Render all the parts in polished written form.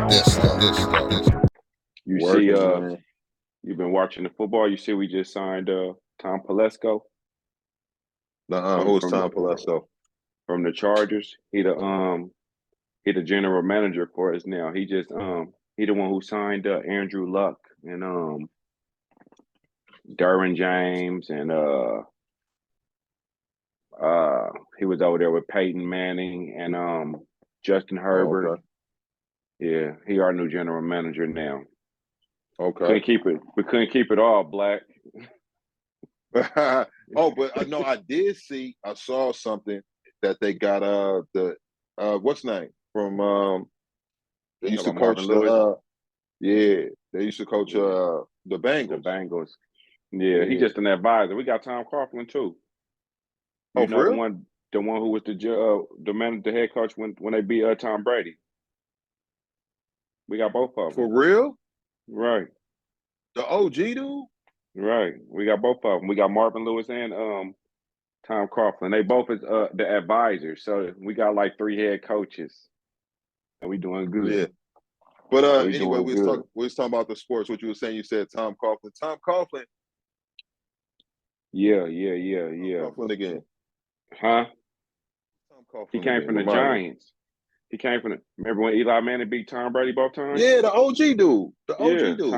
You see, Working, man. you've been watching the football. You see, we just signed Tom Pelesco from Who's from Tom Palesto? from the Chargers. He the general manager for us now. He the one who signed Andrew Luck and Derwin James and he was over there with Peyton Manning and Justin Oh, Herbert. okay. Yeah, he our new general manager now. Okay. Couldn't keep it. We couldn't keep it all black. Oh, but I know I saw something that they got the what's his name from they You used talking to about Marvin coach Lewis? yeah, they used to coach Yeah, the the Bengals. Bengals. Yeah, he Yeah. just an advisor. We got Tom Coughlin too. Oh, You know for real? the one who was the manager, the head coach when they beat Tom Brady. We got both of For them. real? Right, The OG dude? right. We got both of them. We got Marvin Lewis and Tom Coughlin. They both is the advisors. So we got like three head coaches, and we doing good. Yeah. But We anyway, doing good. we was talking about the sports. What you were saying, you said Tom Coughlin. Tom Coughlin. Tom Yeah. Coughlin again. Huh? Tom He Coughlin came again. from the Remind me. Giants. He came from the. Remember when Eli Manning beat Tom Brady both times? Yeah, the OG dude. The OG Yeah, dude.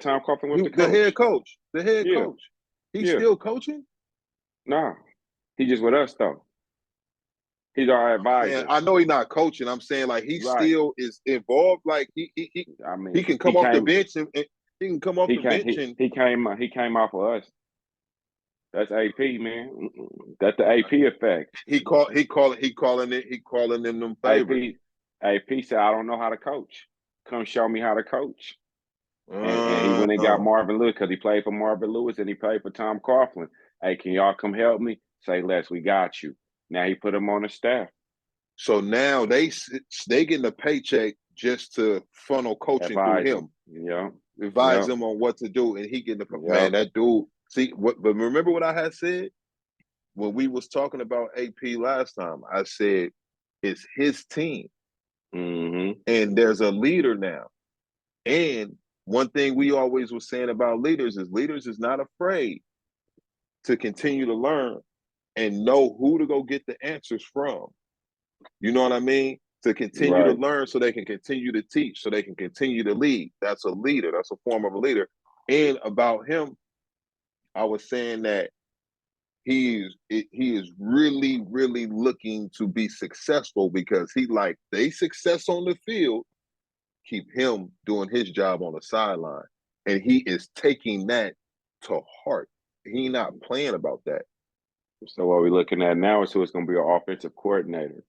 Tom Coughlin was the The head coach. coach. The head Yeah, coach. He's yeah. still coaching? Nah, he just with us though. He's our I'm saying advisor. I know he's not coaching. I'm saying like he Right. still is involved. Like I he mean, can come off the bench and he can come off the bench and he came off of us. That's AP, man. That's the AP effect. he calling them favors. AP said, I don't know how to coach. Come show me how to coach. And he went and got Uh, Marvin Lewis because he played for Marvin Lewis and he played for Tom Coughlin. Hey, can y'all come help me? Say less, we got you. Now he put him on the staff. so now they getting a paycheck just to funnel coaching through Advise him, him. Yeah. advise Yeah. him on what to do, and he getting the Yeah. man. That dude. See what? But remember what I had said when we was talking about AP last time. I said it's his team, Mm-hmm. and there's a leader now. And one thing we always was saying about leaders is not afraid to continue to learn and know who to go get the answers from. You know what I mean? To continue to Right. learn so they can continue to teach, so they can continue to lead. That's a leader. That's a form of a leader. And about him, I was saying that he is really, really looking to be successful because he like they success on the field, keep him doing his job on the sideline. And he is taking that to heart. He not playing about that. So what we're looking at now is who is going to be our offensive coordinator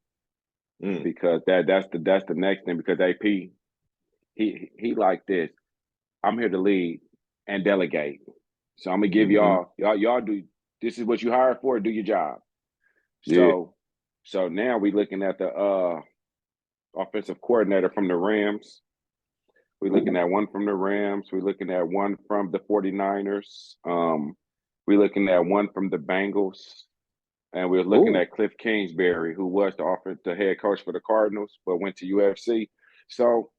Mm. because that's the next thing because AP he like this. I'm here to lead and delegate. So I'm gonna give Mm-hmm. y'all do this is what you hired for, do your job. Yeah. So now we looking at the offensive coordinator from the Rams. We're looking at one from the Rams. We're looking at one from the 49ers. We're looking at one from the Bengals. And we're looking Ooh. at Cliff Kingsbury, who was the head coach for the Cardinals, but went to UFC. So,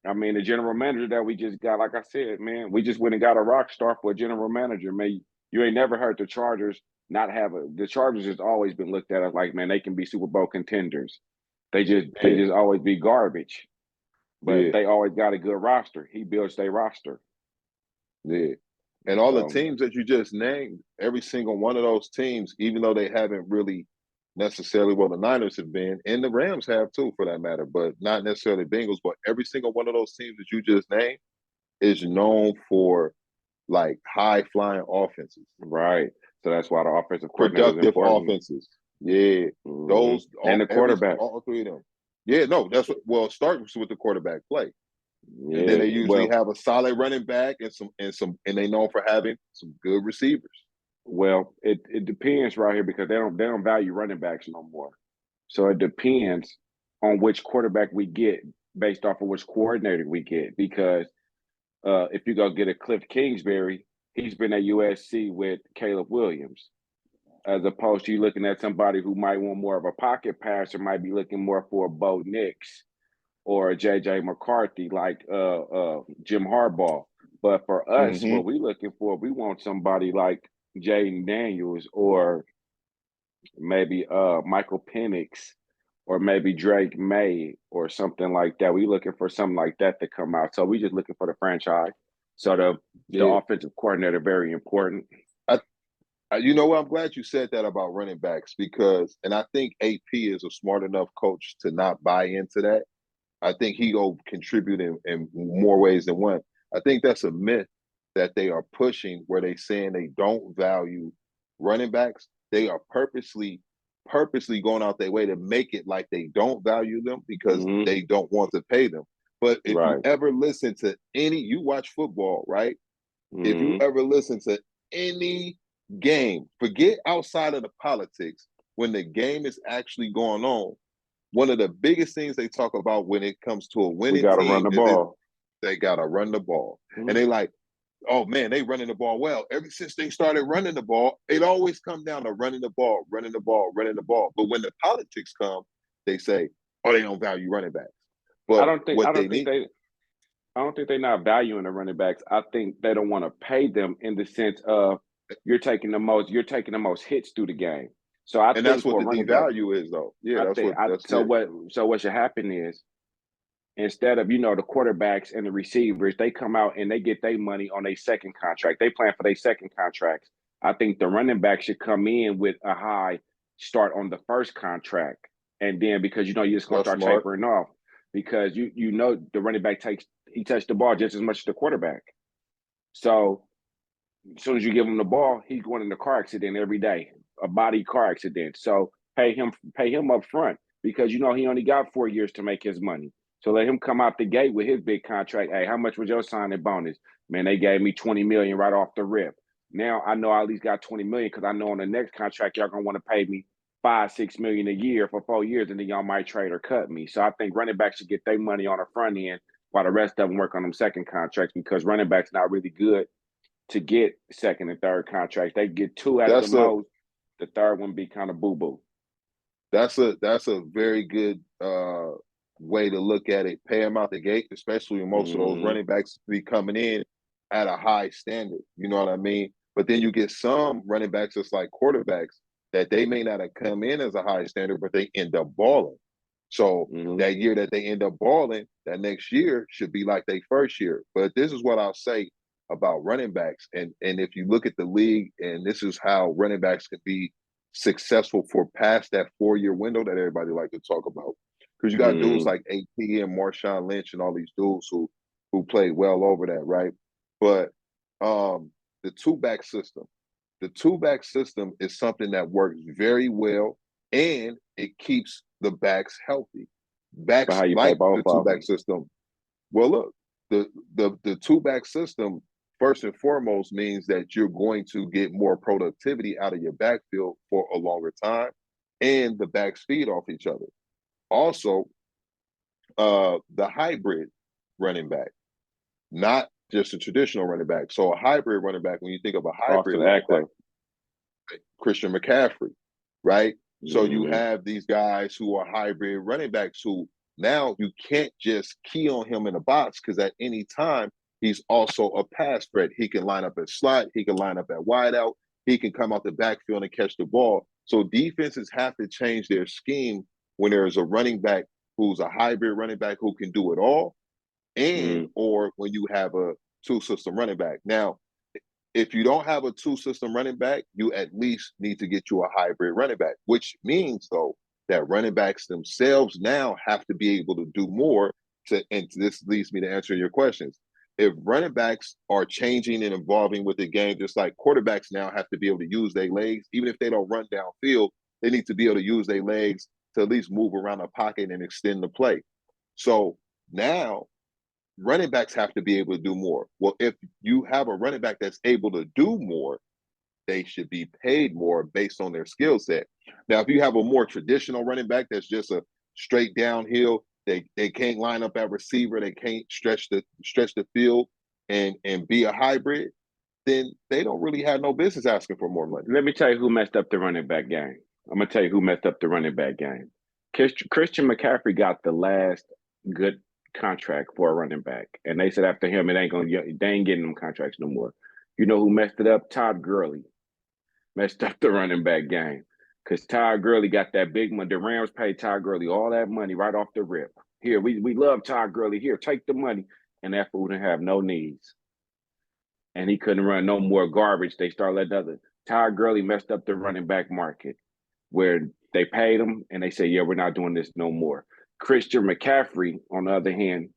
I mean, the general manager that we just got, like I said, man, we just went and got a rock star for a general manager. Man, you ain't never heard the Chargers not have the Chargers has always been looked at as like, man, they can be Super Bowl contenders. They Yeah. just always be garbage. But Yeah. they always got a good roster. He builds their roster. Yeah. And all the So teams that you just named, every single one of those teams, even though they haven't really necessarily, well, the Niners have been, and the Rams have too, for that matter, but not necessarily Bengals, but every single one of those teams that you just named is known for like high flying offenses, right. So that's why the offensive coordinator is productive important. offenses. Yeah. Mm-hmm. Those, And the quarterback. all three of them. Yeah, no, that's what, well, it starts with the quarterback play. And then Yeah. they usually Well, have a solid running back and they known for having some good receivers. it depends right here because they don't value running backs no more. So it depends on which quarterback we get based off of which coordinator we get. Because if you go get a Cliff Kingsbury, he's been at USC with Caleb Williams, as opposed to you looking at somebody who might want more of a pocket passer, might be looking more for a Bo Nix or JJ McCarthy, like Jim Harbaugh. But for us, Mm-hmm. what we looking for, we want somebody like Jaden Daniels or maybe Michael Penix or maybe Drake May or something like that. We looking for something like that to come out. So we just looking for the franchise. So the Yeah. offensive coordinator very important. You know what? I'm glad you said that about running backs because, and I think AP is a smart enough coach to not buy into that. I think he will contribute in more ways than one. I think that's a myth that they are pushing where they saying they don't value running backs. They are purposely going out their way to make it like they don't value them because Mm-hmm. they don't want to pay them. But if you Right. ever listen to you watch football, right? If you Mm-hmm. ever listen to any game, forget outside of the politics, when the game is actually going on, one of the biggest things they talk about when it comes to a We winning got to run team the is ball. they got to run the ball. Mm-hmm. And they like, oh man, they running the ball well. Ever since they started running the ball, it always come down to running the ball, running the ball, running the ball. But when the politics come, they say, oh, they don't value running backs. I But don't think I what they don't think need, they I don't think they're not valuing the running backs. I think they don't want to pay them in the sense of you're taking the most hits through the game. So I and that's think what for a the running back, devalue is, though. Yeah, I that's think what I that's so it. what should happen is instead of the quarterbacks and the receivers, they come out and they get their money on their second contract. They plan for their second contracts. I think the running back should come in with a high start on the first contract, and then because you're just gonna That's start smart. tapering off because the running back touched the ball just as much as the quarterback. So as soon as you give him the ball, he's going in a car accident every day, a body car accident. So pay him up front because he only got 4 years to make his money. So let him come out the gate with his big contract. Hey, how much was your signing bonus? Man, they gave me 20 million right off the rip. Now I know I at least got 20 million because I know on the next contract y'all gonna want to pay me 5-6 million a year for 4 years, and then y'all might trade or cut me. So I think running backs should get their money on the front end while the rest of them work on them second contracts because running backs not really good to get second and third contracts. They get two at the That's a most. The third one be kind of boo boo. that's a very good way to look at it. Pay them out the gate, especially when most of those Mm-hmm. running backs be coming in at a high standard. You know what I mean? But then you get some running backs just like quarterbacks that they may not have come in as a high standard, but they end up balling. So Mm-hmm. that year that they end up balling, that next year should be like their first year. But this is what I'll say about running backs. And if you look at the league, and this is how running backs can be successful for past that 4 year window that everybody like to talk about. Because you got dudes Mm-hmm. like AP and Marshawn Lynch and all these dudes who played well over that, right? But the two back system, the two back system is something that works very well and it keeps the backs healthy. But Backs how you pay like both the two of back them? system. Well, look, the two back system first and foremost means that you're going to get more productivity out of your backfield for a longer time, and the backs feed off each other. Also, the hybrid running back, not just a traditional running back. So a hybrid running back, when you think of a hybrid Austin running back, Eckler. Christian McCaffrey, right? So you Mm-hmm. have these guys who are hybrid running backs who now you can't just key on him in the box because at any time he's also a pass threat. He can line up at slot, he can line up at wideout, he can come out the backfield and catch the ball. So defenses have to change their scheme when there's a running back who's a hybrid running back who can do it all, and Mm-hmm. or when you have a two system running back. Now, if you don't have a two system running back, you at least need to get you a hybrid running back, which means though that running backs themselves now have to be able to do more and this leads me to answering your questions. If running backs are changing and evolving with the game, just like quarterbacks now have to be able to use their legs, even if they don't run downfield, they need to be able to use their legs to at least move around the pocket and extend the play. So now running backs have to be able to do more. Well, if you have a running back that's able to do more, they should be paid more based on their skill set. Now, if you have a more traditional running back that's just a straight downhill, they can't line up at receiver, they can't stretch the field and be a hybrid, then they don't really have no business asking for more money. Let me tell you who messed up the running back game. I'm gonna tell you who messed up the running back game. Christian McCaffrey got the last good contract for a running back. And they said after him, they ain't getting them contracts no more. You know who messed it up? Todd Gurley messed up the running back game. Because Todd Gurley got that big money. The Rams paid Todd Gurley all that money right off the rip. Here, we love Todd Gurley. Here, take the money. And that fool didn't have no needs. And he couldn't run no more garbage. They started letting other. Todd Gurley messed up the running back market where they paid him and they say, yeah, we're not doing this no more. Christian McCaffrey, on the other hand,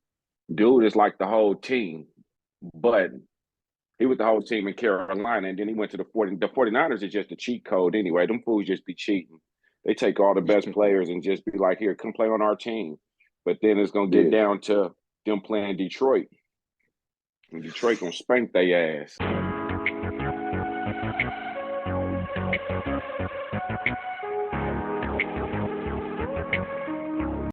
dude is like the whole team, but he was the whole team in Carolina, and then he went to the 49ers is just a cheat code anyway. Them fools just be cheating. They take all the best players and just be like, here, come play on our team. But then it's going to get down to them playing Detroit. And Detroit going to spank their ass.